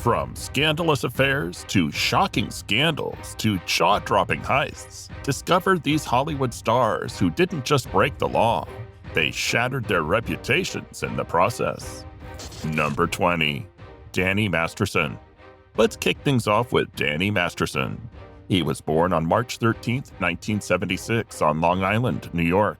From scandalous affairs to shocking scandals to jaw-dropping heists, discover these Hollywood stars who didn't just break the law, they shattered their reputations in the process. Number 20. Danny Masterson. Let's kick things off with Danny Masterson. He was born on March 13, 1976 on Long Island, New York.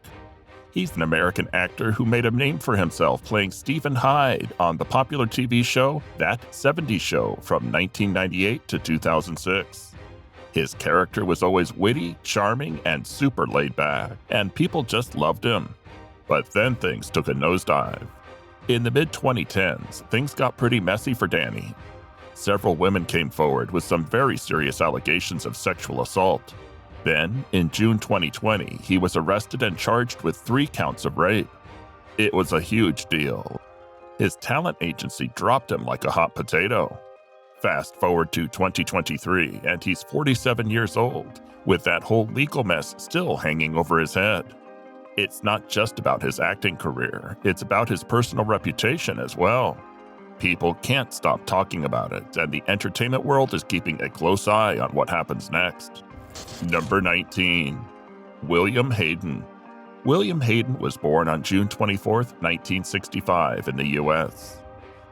He's an American actor who made a name for himself playing Stephen Hyde on the popular TV show That 70s Show from 1998 to 2006. His character was always witty, charming, and super laid back, and people just loved him. But then things took a nosedive. In the mid-2010s, things got pretty messy for Danny. Several women came forward with some very serious allegations of sexual assault. Then, in June 2020, he was arrested and charged with 3 counts of rape. It was a huge deal. His talent agency dropped him like a hot potato. Fast forward to 2023, and he's 47 years old, with that whole legal mess still hanging over his head. It's not just about his acting career, it's about his personal reputation as well. People can't stop talking about it, and the entertainment world is keeping a close eye on what happens next. Number 19. William Hayden. William Hayden was born on June 24, 1965 in the US.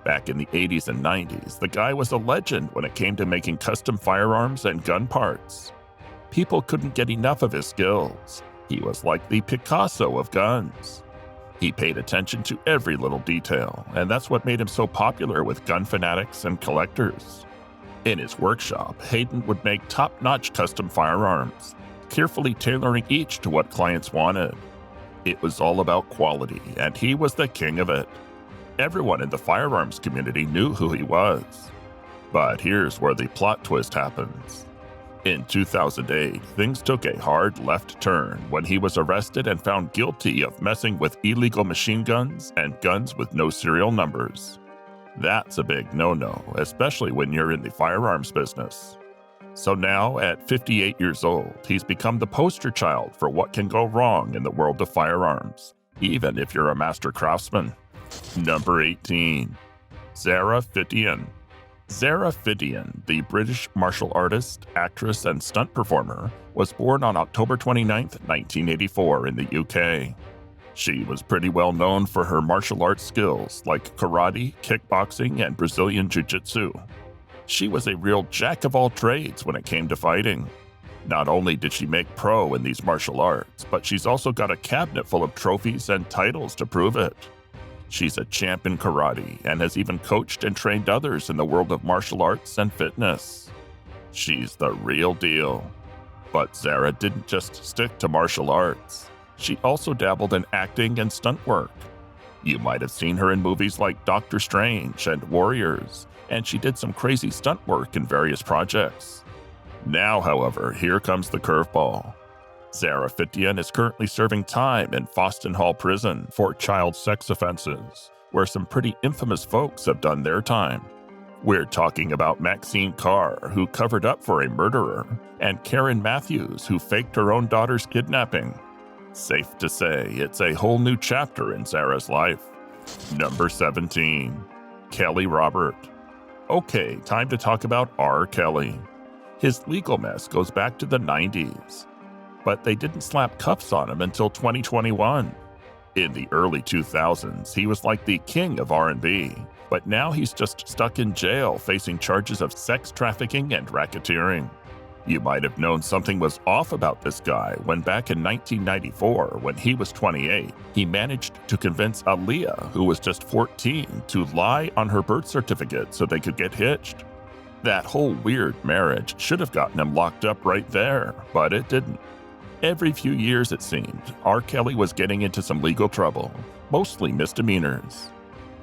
Back in the 80s and 90s, the guy was a legend when it came to making custom firearms and gun parts. People couldn't get enough of his skills. He was like the Picasso of guns. He paid attention to every little detail, and that's what made him so popular with gun fanatics and collectors. In his workshop, Hayden would make top-notch custom firearms, carefully tailoring each to what clients wanted. It was all about quality, and he was the king of it. Everyone in the firearms community knew who he was. But here's where the plot twist happens. In 2008, things took a hard left turn when he was arrested and found guilty of messing with illegal machine guns and guns with no serial numbers. That's a big no-no, especially when you're in the firearms business. So now, at 58 years old, he's become the poster child for what can go wrong in the world of firearms, even if you're a master craftsman. Number 18. Zara Fidan. Zara Fidan, the British martial artist, actress, and stunt performer, was born on October 29, 1984 in the UK. She was pretty well known for her martial arts skills like karate, kickboxing, and Brazilian jiu-jitsu. She was a real jack of all trades when it came to fighting. Not only did she make pro in these martial arts, but she's also got a cabinet full of trophies and titles to prove it. She's a champ in karate and has even coached and trained others in the world of martial arts and fitness. She's the real deal. But Zara didn't just stick to martial arts. She also dabbled in acting and stunt work. You might have seen her in movies like Doctor Strange and Warriors, and she did some crazy stunt work in various projects. Now, however, here comes the curveball. Zara Fidan is currently serving time in Foston Hall Prison for child sex offenses, where some pretty infamous folks have done their time. We're talking about Maxine Carr, who covered up for a murderer, and Karen Matthews, who faked her own daughter's kidnapping. Safe to say, it's a whole new chapter in Zara's life. Number 17. Kelly Robert. Okay, time to talk about R. Kelly. His legal mess goes back to the 90s, but they didn't slap cuffs on him until 2021. In the early 2000s, he was like the king of R&B, but now he's just stuck in jail facing charges of sex trafficking and racketeering. You might have known something was off about this guy when back in 1994, when he was 28, he managed to convince Aaliyah, who was just 14, to lie on her birth certificate so they could get hitched. That whole weird marriage should have gotten him locked up right there, but it didn't. Every few years, it seemed, R. Kelly was getting into some legal trouble, mostly misdemeanors.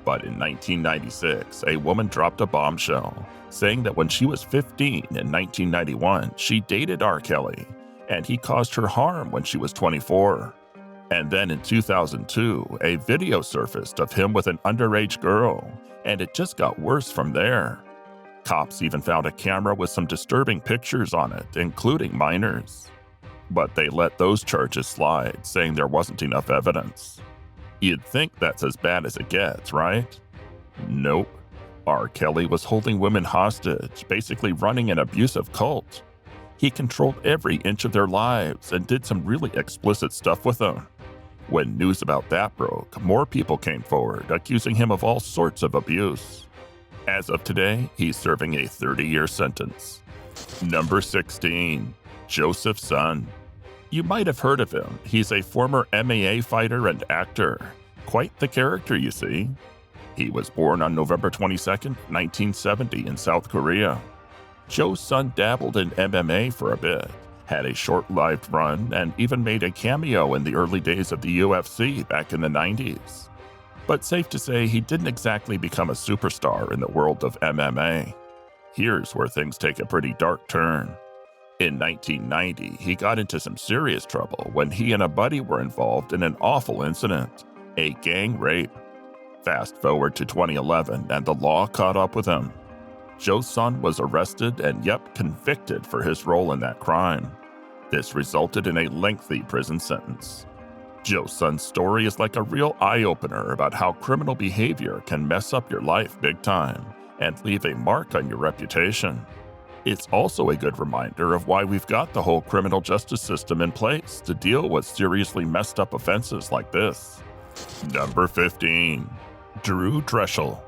But in 1996, a woman dropped a bombshell, saying that when she was 15 in 1991, she dated R. Kelly, and he caused her harm when she was 24. And then in 2002, a video surfaced of him with an underage girl, and it just got worse from there. Cops even found a camera with some disturbing pictures on it, including minors. But they let those charges slide, saying there wasn't enough evidence. You'd think that's as bad as it gets, right? Nope. R. Kelly was holding women hostage, basically running an abusive cult. He controlled every inch of their lives and did some really explicit stuff with them. When news about that broke, more people came forward, accusing him of all sorts of abuse. As of today, he's serving a 30-year sentence. Number 16. Joseph's son. You might have heard of him. He's a former MMA fighter and actor. Quite the character, you see. He was born on November 22, 1970 in South Korea. Joe's son dabbled in MMA for a bit, had a short-lived run, and even made a cameo in the early days of the UFC back in the 90s. But safe to say, he didn't exactly become a superstar in the world of MMA. Here's where things take a pretty dark turn. In 1990, he got into some serious trouble when he and a buddy were involved in an awful incident, a gang rape. Fast forward to 2011, and the law caught up with him. Joe's son was arrested and, convicted for his role in that crime. This resulted in a lengthy prison sentence. Joe's son's story is like a real eye-opener about how criminal behavior can mess up your life big time and leave a mark on your reputation. It's also a good reminder of why we've got the whole criminal justice system in place to deal with seriously messed up offenses like this. Number 15. Drew Dresel.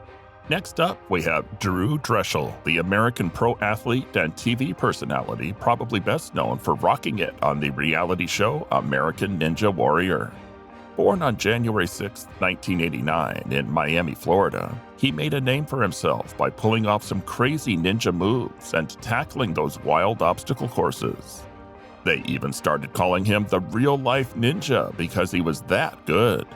Next up, we have Drew Dresel, the American pro athlete and TV personality probably best known for rocking it on the reality show American Ninja Warrior. Born on January 6, 1989 in Miami, Florida, he made a name for himself by pulling off some crazy ninja moves and tackling those wild obstacle courses. They even started calling him the real-life ninja because he was that good.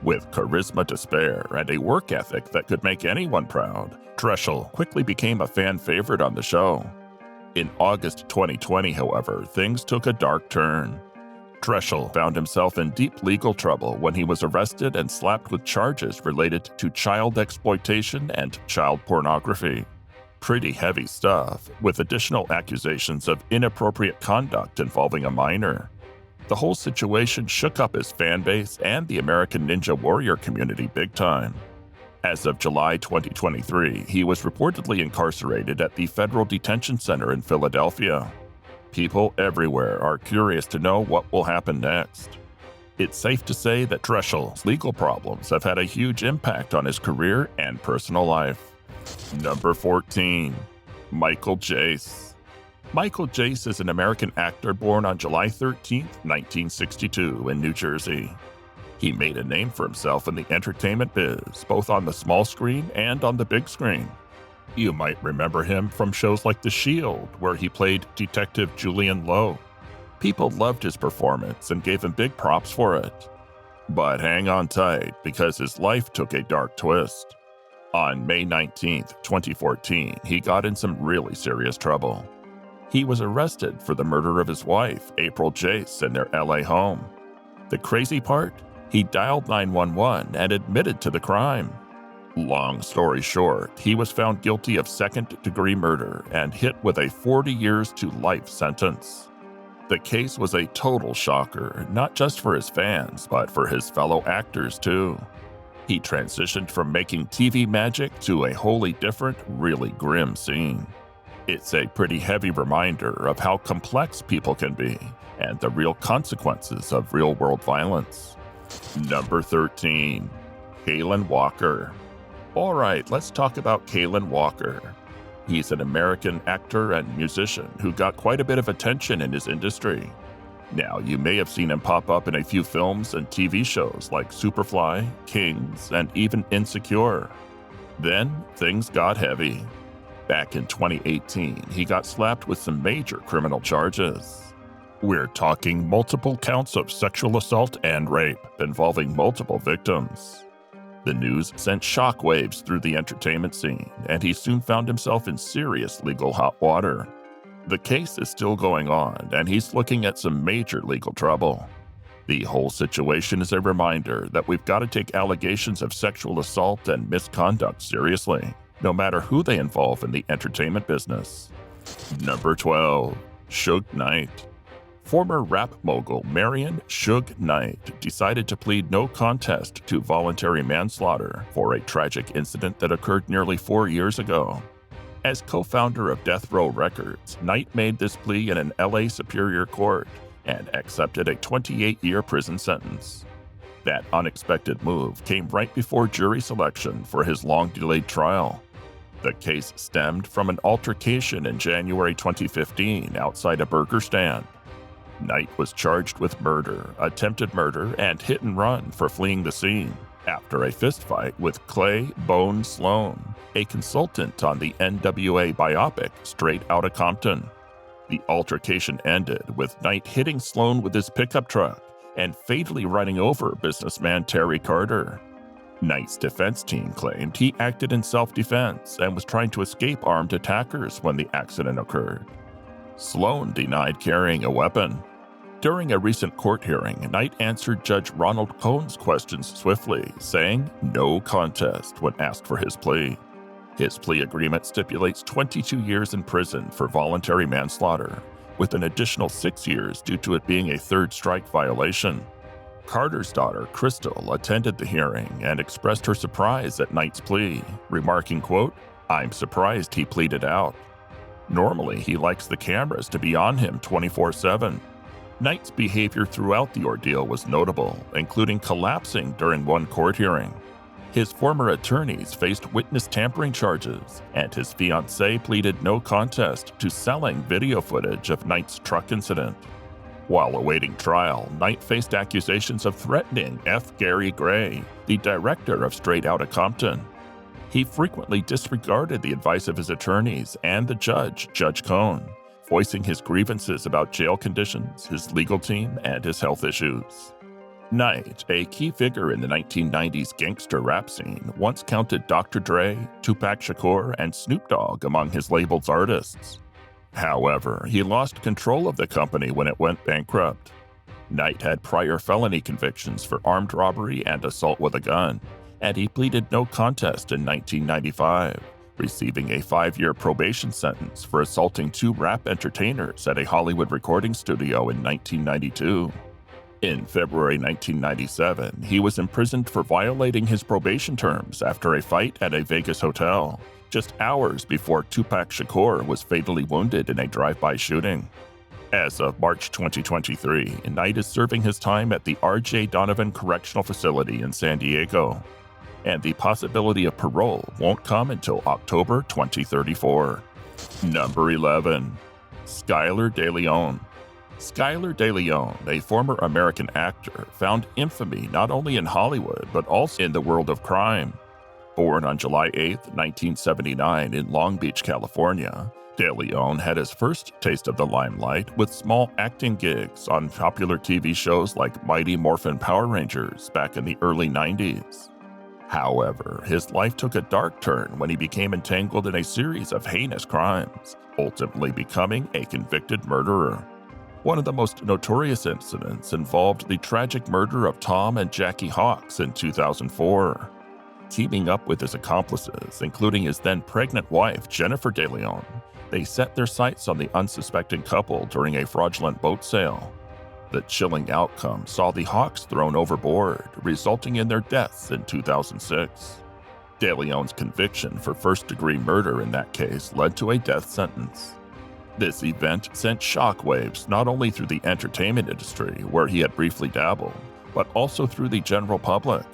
With charisma to spare and a work ethic that could make anyone proud, Dresel quickly became a fan favorite on the show. In August 2020, however, things took a dark turn. Dresel found himself in deep legal trouble when he was arrested and slapped with charges related to child exploitation and child pornography. Pretty heavy stuff, with additional accusations of inappropriate conduct involving a minor. The whole situation shook up his fan base and the American Ninja Warrior community big time. As of July 2023, he was reportedly incarcerated at the Federal Detention Center in Philadelphia. People everywhere are curious to know what will happen next. It's safe to say that Dresel's legal problems have had a huge impact on his career and personal life. Number 14. Michael Jace. Michael Jace is an American actor born on July 13, 1962 in New Jersey. He made a name for himself in the entertainment biz, both on the small screen and on the big screen. You might remember him from shows like The Shield, where he played Detective Julian Lowe. People loved his performance and gave him big props for it. But hang on tight, because his life took a dark twist. On May 19, 2014, he got in some really serious trouble. He was arrested for the murder of his wife, April Jace, in their LA home. The crazy part? He dialed 911 and admitted to the crime. Long story short, he was found guilty of second-degree murder and hit with a 40 years to life sentence. The case was a total shocker, not just for his fans, but for his fellow actors too. He transitioned from making TV magic to a wholly different, really grim scene. It's a pretty heavy reminder of how complex people can be and the real consequences of real-world violence. Number 13. Kaylan Walker. Alright, let's talk about Kaylan Walker. He's an American actor and musician who got quite a bit of attention in his industry. Now, you may have seen him pop up in a few films and TV shows like Superfly, Kings, and even Insecure. Then, things got heavy. Back in 2018, he got slapped with some major criminal charges. We're talking multiple counts of sexual assault and rape involving multiple victims. The news sent shockwaves through the entertainment scene, and he soon found himself in serious legal hot water. The case is still going on, and he's looking at some major legal trouble. The whole situation is a reminder that we've got to take allegations of sexual assault and misconduct seriously, no matter who they involve in the entertainment business. Number 12. Suge Knight. Former rap mogul Marion Suge Knight decided to plead no contest to voluntary manslaughter for a tragic incident that occurred nearly 4 years ago. As co-founder of Death Row Records, Knight made this plea in an LA Superior Court and accepted a 28-year prison sentence. That unexpected move came right before jury selection for his long-delayed trial. The case stemmed from an altercation in January 2015 outside a burger stand. Knight was charged with murder, attempted murder, and hit and run for fleeing the scene after a fistfight with Clay Bone Sloan, a consultant on the NWA biopic Straight Outta Compton. The altercation ended with Knight hitting Sloan with his pickup truck and fatally running over businessman Terry Carter. Knight's defense team claimed he acted in self-defense and was trying to escape armed attackers when the accident occurred. Sloan denied carrying a weapon. During a recent court hearing, Knight answered Judge Ronald Cohn's questions swiftly, saying no contest when asked for his plea. His plea agreement stipulates 22 years in prison for voluntary manslaughter, with an additional 6 years due to it being a third strike violation. Carter's daughter, Crystal, attended the hearing and expressed her surprise at Knight's plea, remarking, quote, "I'm surprised he pleaded out. Normally, he likes the cameras to be on him 24/7. Knight's behavior throughout the ordeal was notable, including collapsing during one court hearing. His former attorneys faced witness tampering charges, and his fiancée pleaded no contest to selling video footage of Knight's truck incident. While awaiting trial, Knight faced accusations of threatening F. Gary Gray, the director of Straight Outta Compton. He frequently disregarded the advice of his attorneys and the judge, Judge Cohn, voicing his grievances about jail conditions, his legal team, and his health issues. Knight, a key figure in the 1990s gangster rap scene, once counted Dr. Dre, Tupac Shakur, and Snoop Dogg among his label's artists. However, he lost control of the company when it went bankrupt. Knight had prior felony convictions for armed robbery and assault with a gun, and he pleaded no contest in 1995, receiving a 5-year probation sentence for assaulting 2 rap entertainers at a Hollywood recording studio in 1992. In February 1997, he was imprisoned for violating his probation terms after a fight at a Vegas hotel, just hours before Tupac Shakur was fatally wounded in a drive-by shooting. As of March 2023, Knight is serving his time at the R.J. Donovan Correctional Facility in San Diego, and the possibility of parole won't come until October 2034. Number 11. Skyler Deon. Skyler Deon, a former American actor, found infamy not only in Hollywood but also in the world of crime. Born on July 8, 1979 in Long Beach, California, Deon had his first taste of the limelight with small acting gigs on popular TV shows like Mighty Morphin Power Rangers back in the early 90s. However, his life took a dark turn when he became entangled in a series of heinous crimes, ultimately becoming a convicted murderer. One of the most notorious incidents involved the tragic murder of Tom and Jackie Hawks in 2004. Teaming up with his accomplices, including his then pregnant wife, Jennifer Deon, they set their sights on the unsuspecting couple during a fraudulent boat sale. The chilling outcome saw the Hawks thrown overboard, resulting in their deaths in 2006. Deon's conviction for first-degree murder in that case led to a death sentence. This event sent shockwaves not only through the entertainment industry, where he had briefly dabbled, but also through the general public.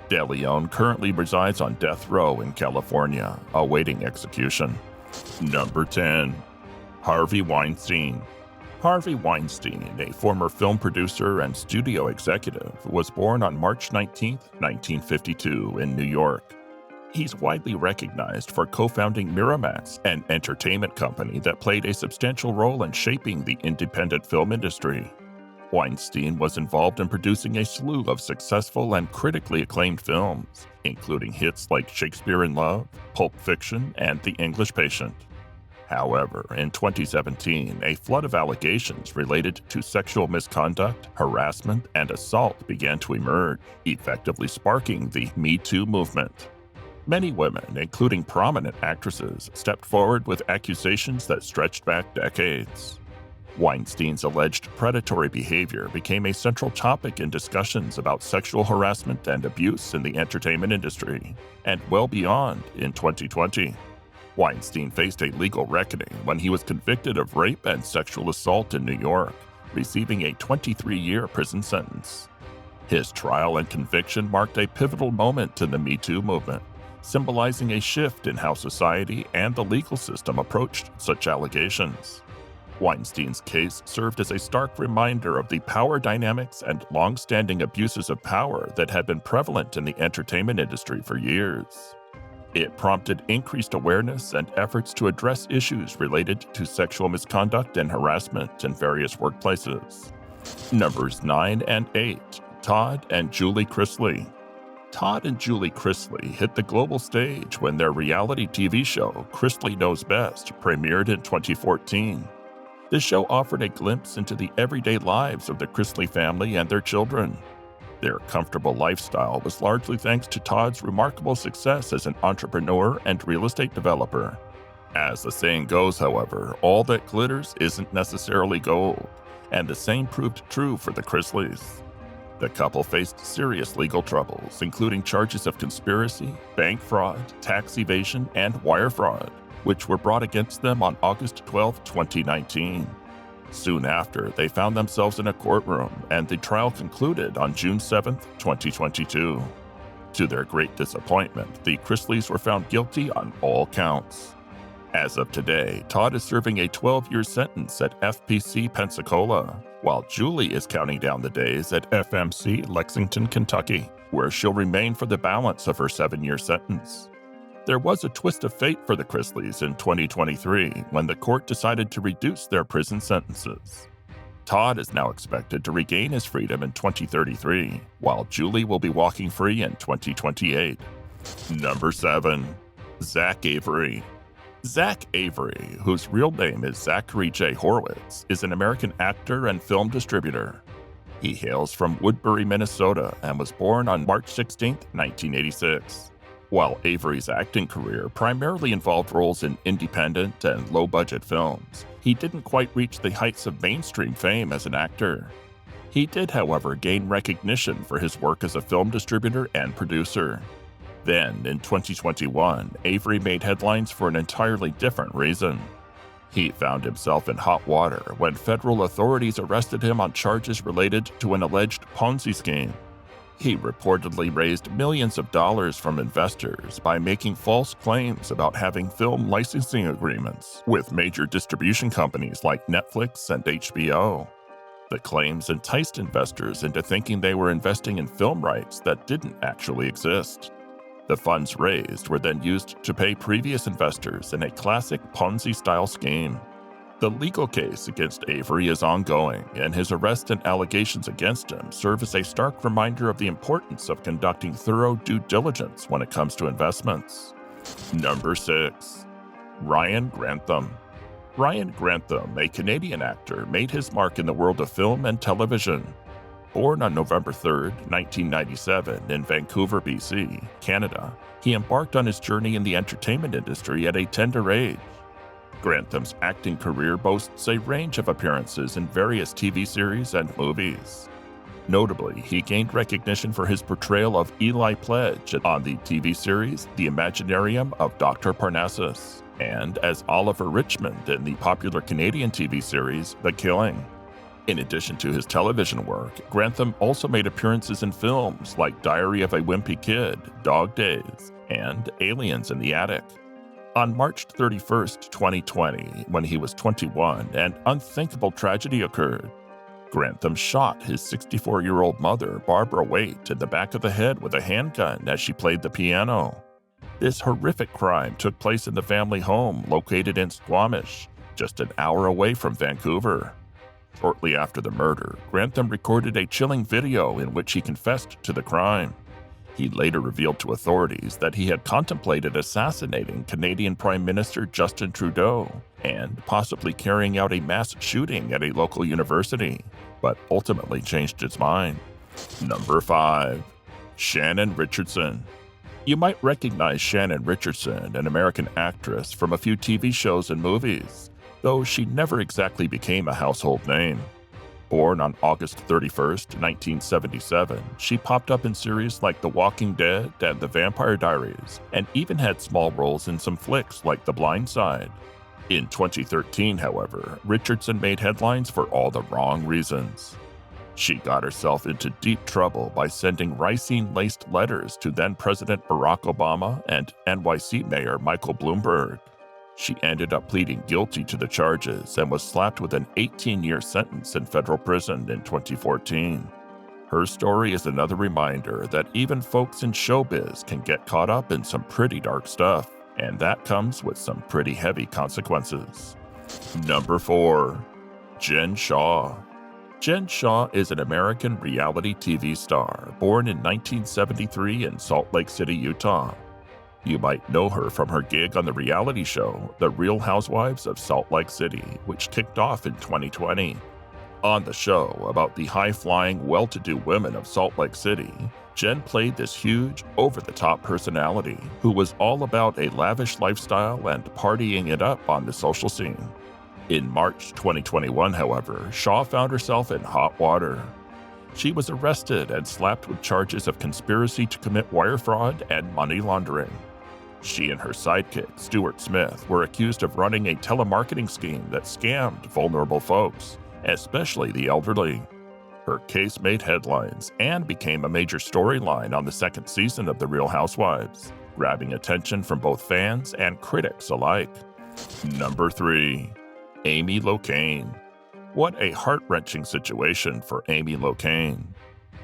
Deon currently resides on death row in California, awaiting execution. Number 10. Harvey Weinstein. Harvey Weinstein, a former film producer and studio executive, was born on March 19, 1952 in New York. He's widely recognized for co-founding Miramax, an entertainment company that played a substantial role in shaping the independent film industry. Weinstein was involved in producing a slew of successful and critically acclaimed films, including hits like Shakespeare in Love, Pulp Fiction, and The English Patient. However, in 2017, a flood of allegations related to sexual misconduct, harassment, and assault began to emerge, effectively sparking the Me Too movement. Many women, including prominent actresses, stepped forward with accusations that stretched back decades. Weinstein's alleged predatory behavior became a central topic in discussions about sexual harassment and abuse in the entertainment industry, and well beyond in 2020. Weinstein faced a legal reckoning when he was convicted of rape and sexual assault in New York, receiving a 23-year prison sentence. His trial and conviction marked a pivotal moment in the Me Too movement, symbolizing a shift in how society and the legal system approached such allegations. Weinstein's case served as a stark reminder of the power dynamics and long-standing abuses of power that had been prevalent in the entertainment industry for years. It prompted increased awareness and efforts to address issues related to sexual misconduct and harassment in various workplaces. Numbers 9 and 8, Todd and Julie Chrisley. Todd and Julie Chrisley hit the global stage when their reality TV show, Chrisley Knows Best, premiered in 2014. The show offered a glimpse into the everyday lives of the Chrisley family and their children. Their comfortable lifestyle was largely thanks to Todd's remarkable success as an entrepreneur and real estate developer. As the saying goes, however, all that glitters isn't necessarily gold, and the same proved true for the Chrisleys. The couple faced serious legal troubles, including charges of conspiracy, bank fraud, tax evasion, and wire fraud, which were brought against them on August 12, 2019. Soon after, they found themselves in a courtroom, and the trial concluded on June 7, 2022. To their great disappointment, the Chrisleys were found guilty on all counts. As of today, Todd is serving a 12-year sentence at FPC Pensacola, while Julie is counting down the days at FMC Lexington, Kentucky, where she'll remain for the balance of her 7-year sentence. There was a twist of fate for the Chrisleys in 2023 when the court decided to reduce their prison sentences. Todd is now expected to regain his freedom in 2033, while Julie will be walking free in 2028. Number 7. Zach Avery. Zach Avery, whose real name is Zachary J. Horowitz, is an American actor and film distributor. He hails from Woodbury, Minnesota, and was born on March 16, 1986. While Avery's acting career primarily involved roles in independent and low-budget films, he didn't quite reach the heights of mainstream fame as an actor. He did, however, gain recognition for his work as a film distributor and producer. Then, in 2021, Avery made headlines for an entirely different reason. He found himself in hot water when federal authorities arrested him on charges related to an alleged Ponzi scheme. He reportedly raised millions of dollars from investors by making false claims about having film licensing agreements with major distribution companies like Netflix and HBO. The claims enticed investors into thinking they were investing in film rights that didn't actually exist. The funds raised were then used to pay previous investors in a classic Ponzi-style scheme. The legal case against Avery is ongoing, and his arrest and allegations against him serve as a stark reminder of the importance of conducting thorough due diligence when it comes to investments. Number 6. Ryan Grantham. Ryan Grantham, a Canadian actor, made his mark in the world of film and television. Born on November 3, 1997, in Vancouver, BC, Canada, he embarked on his journey in the entertainment industry at a tender age. Grantham's acting career boasts a range of appearances in various TV series and movies. Notably, he gained recognition for his portrayal of Eli Pledge on the TV series The Imaginarium of Dr. Parnassus, and as Oliver Richmond in the popular Canadian TV series The Killing. In addition to his television work, Grantham also made appearances in films like Diary of a Wimpy Kid, Dog Days, and Aliens in the Attic. On March 31, 2020, when he was 21, an unthinkable tragedy occurred. Grantham shot his 64-year-old mother, Barbara Waite, in the back of the head with a handgun as she played the piano. This horrific crime took place in the family home located in Squamish, just an hour away from Vancouver. Shortly after the murder, Grantham recorded a chilling video in which he confessed to the crime. He later revealed to authorities that he had contemplated assassinating Canadian Prime Minister Justin Trudeau and possibly carrying out a mass shooting at a local university, but ultimately changed his mind. Number 5. Shannon Richardson. You might recognize Shannon Richardson, an American actress, from a few TV shows and movies. though she never exactly became a household name. Born on August 31st, 1977, she popped up in series like The Walking Dead and The Vampire Diaries, and even had small roles in some flicks like The Blind Side. In 2013, however, Richardson made headlines for all the wrong reasons. She got herself into deep trouble by sending ricin-laced letters to then-President Barack Obama and NYC Mayor Michael Bloomberg. She ended up pleading guilty to the charges and was slapped with an 18-year sentence in federal prison in 2014. Her story is another reminder that even folks in showbiz can get caught up in some pretty dark stuff, and that comes with some pretty heavy consequences. Number 4. Jen Shah. Jen Shah is an American reality TV star born in 1973 in Salt Lake City, Utah. You might know her from her gig on the reality show The Real Housewives of Salt Lake City, which kicked off in 2020. On the show about the high-flying, well-to-do women of Salt Lake City, Jen played this huge, over-the-top personality who was all about a lavish lifestyle and partying it up on the social scene. In March 2021, however, Shah found herself in hot water. She was arrested and slapped with charges of conspiracy to commit wire fraud and money laundering. She and her sidekick, Stuart Smith, were accused of running a telemarketing scheme that scammed vulnerable folks, especially the elderly. Her case made headlines and became a major storyline on the second season of The Real Housewives, grabbing attention from both fans and critics alike. Number 3. Amy Locaine. What a heart-wrenching situation for Amy Locaine.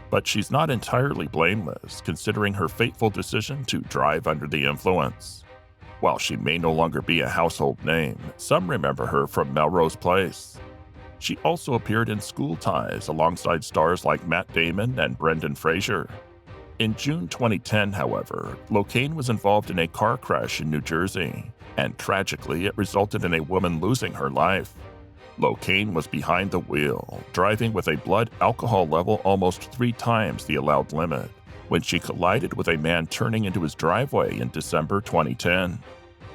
But she's not entirely blameless, considering her fateful decision to drive under the influence. While she may no longer be a household name, some remember her from Melrose Place. She also appeared in School Ties alongside stars like Matt Damon and Brendan Fraser. In June 2010, however, Locaine was involved in a car crash in New Jersey, and tragically it resulted in a woman losing her life. Locaine was behind the wheel, driving with a blood alcohol level almost 3 times the allowed limit, when she collided with a man turning into his driveway in December 2010.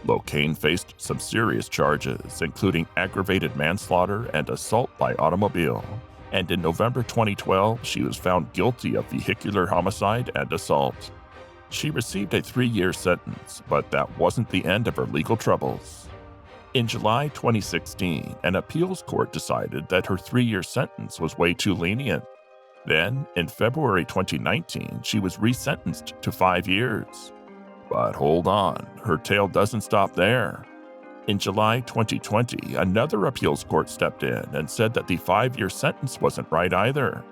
Locaine faced some serious charges, including aggravated manslaughter and assault by automobile, and in November 2012, she was found guilty of vehicular homicide and assault. She received a 3-year sentence, but that wasn't the end of her legal troubles. In July 2016, an appeals court decided that her 3-year sentence was way too lenient. Then, in February 2019, she was resentenced to 5 years. But hold on, her tale doesn't stop there. In July 2020, another appeals court stepped in and said that the 5-year sentence wasn't right either.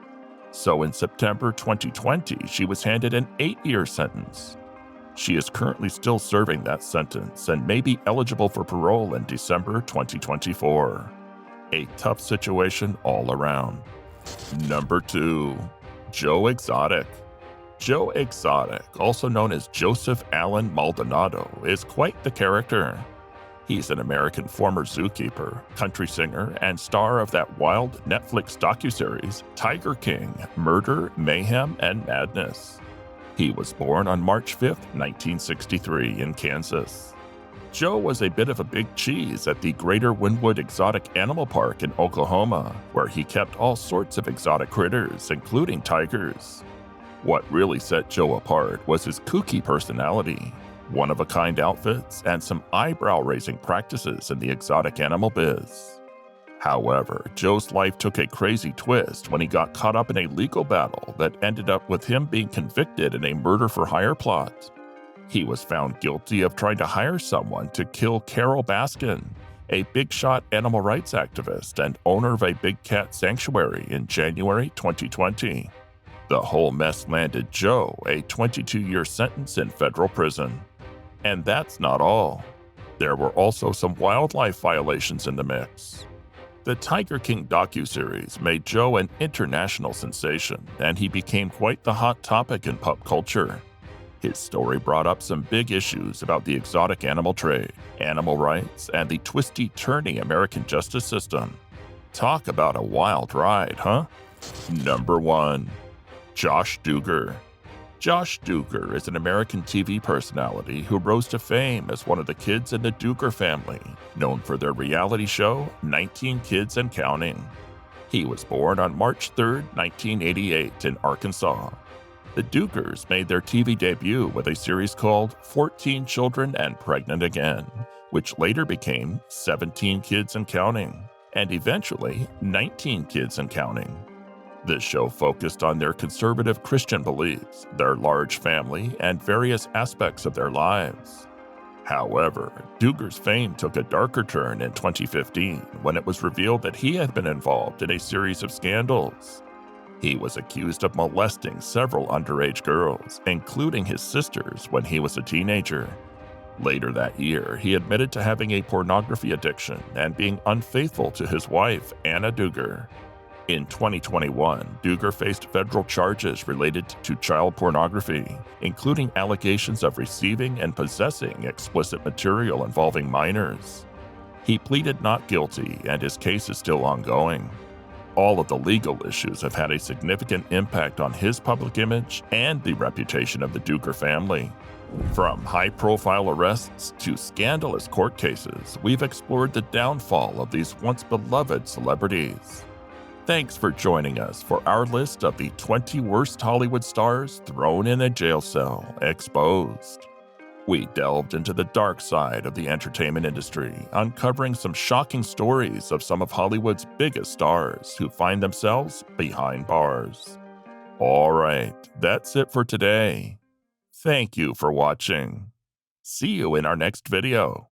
So in September 2020, she was handed an 8-year sentence. She is currently still serving that sentence and may be eligible for parole in December 2024. A tough situation all around. Number 2. Joe Exotic. Joe Exotic, also known as Joseph Allen Maldonado, is quite the character. He's an American former zookeeper, country singer, and star of that wild Netflix docuseries Tiger King: Murder, Mayhem, and Madness. He was born on March 5, 1963 in Kansas. Joe was a bit of a big cheese at the Greater Wynwood Exotic Animal Park in Oklahoma, where he kept all sorts of exotic critters, including tigers. What really set Joe apart was his kooky personality, one-of-a-kind outfits, and some eyebrow-raising practices in the exotic animal biz. However, Joe's life took a crazy twist when he got caught up in a legal battle that ended up with him being convicted in a murder-for-hire plot. He was found guilty of trying to hire someone to kill Carol Baskin, a big-shot animal rights activist and owner of a big cat sanctuary, in January 2020. The whole mess landed Joe a 22-year sentence in federal prison. And that's not all. There were also some wildlife violations in the mix. The Tiger King docuseries made Joe an international sensation, and he became quite the hot topic in pop culture. His story brought up some big issues about the exotic animal trade, animal rights, and the twisty-turny American justice system. Talk about a wild ride, huh? Number 1. Josh Duggar. Josh Duggar is an American TV personality who rose to fame as one of the kids in the Duggar family, known for their reality show, 19 Kids and Counting. He was born on March 3, 1988 in Arkansas. The Duggars made their TV debut with a series called 14 Children and Pregnant Again, which later became 17 Kids and Counting, and eventually 19 Kids and Counting. This show focused on their conservative Christian beliefs, their large family, and various aspects of their lives. However, Duggar's fame took a darker turn in 2015 when it was revealed that he had been involved in a series of scandals. He was accused of molesting several underage girls, including his sisters, when he was a teenager. Later that year, he admitted to having a pornography addiction and being unfaithful to his wife, Anna Duggar. In 2021, Duggar faced federal charges related to child pornography, including allegations of receiving and possessing explicit material involving minors. He pleaded not guilty, and his case is still ongoing. All of the legal issues have had a significant impact on his public image and the reputation of the Duggar family. From high-profile arrests to scandalous court cases, we've explored the downfall of these once beloved celebrities. Thanks for joining us for our list of the 20 worst Hollywood stars thrown in a jail cell exposed. We delved into the dark side of the entertainment industry, uncovering some shocking stories of some of Hollywood's biggest stars who find themselves behind bars. Alright, that's it for today. Thank you for watching. See you in our next video.